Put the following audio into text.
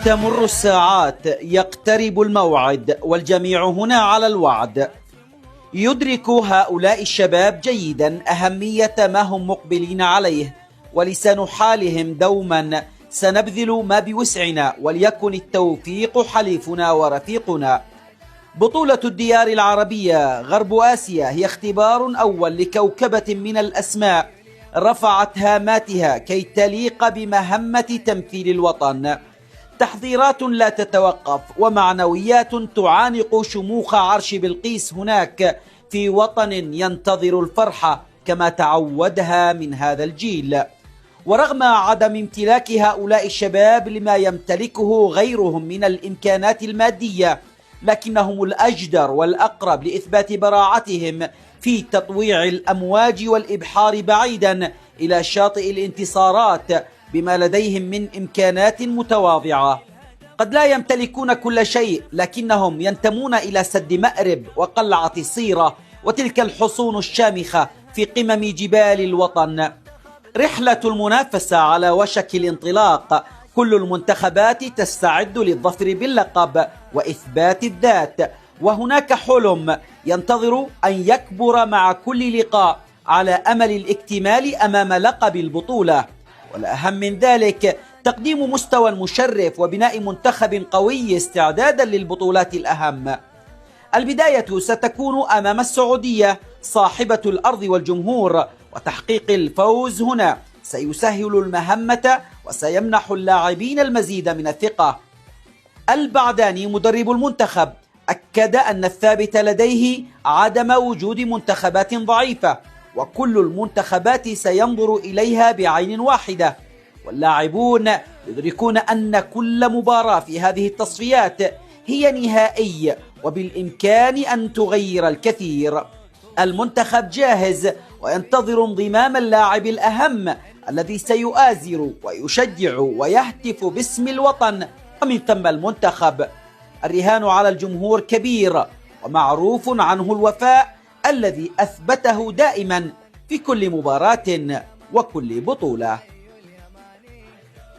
تمر الساعات، يقترب الموعد، والجميع هنا على الوعد. يدرك هؤلاء الشباب جيدا أهمية ما هم مقبلين عليه، ولسان حالهم دوما: سنبذل ما بوسعنا وليكن التوفيق حليفنا ورفيقنا. بطولة الديار العربية غرب آسيا هي اختبار أول لكوكبة من الأسماء رفعت هاماتها كي تليق بمهمة تمثيل الوطن. تحضيرات لا تتوقف ومعنويات تعانق شموخ عرش بلقيس هناك في وطن ينتظر الفرحة كما تعودها من هذا الجيل. ورغم عدم امتلاك هؤلاء الشباب لما يمتلكه غيرهم من الإمكانات المادية، لكنهم الأجدر والأقرب لإثبات براعتهم في تطويع الأمواج والإبحار بعيدا إلى شاطئ الانتصارات بما لديهم من إمكانات متواضعة. قد لا يمتلكون كل شيء، لكنهم ينتمون إلى سد مأرب وقلعة صيرة وتلك الحصون الشامخة في قمم جبال الوطن. رحلة المنافسة على وشك الانطلاق، كل المنتخبات تستعد للظفر باللقب وإثبات الذات، وهناك حلم ينتظر أن يكبر مع كل لقاء على أمل الاكتمال أمام لقب البطولة. والأهم من ذلك تقديم مستوى مشرف وبناء منتخب قوي استعدادا للبطولات الأهم. البداية ستكون أمام السعودية صاحبة الأرض والجمهور، وتحقيق الفوز هنا سيسهل المهمة وسيمنح اللاعبين المزيد من الثقة. البعداني مدرب المنتخب أكد أن الثابت لديه عدم وجود منتخبات ضعيفة، وكل المنتخبات سينظر إليها بعين واحدة، واللاعبون يدركون أن كل مباراة في هذه التصفيات هي نهائي وبالإمكان أن تغير الكثير. المنتخب جاهز وينتظر انضمام اللاعب الأهم الذي سيؤازر ويشجع ويهتف باسم الوطن ومن ثم المنتخب. الرهان على الجمهور كبير، ومعروف عنه الوفاء الذي أثبته دائما في كل مباراة وكل بطولة.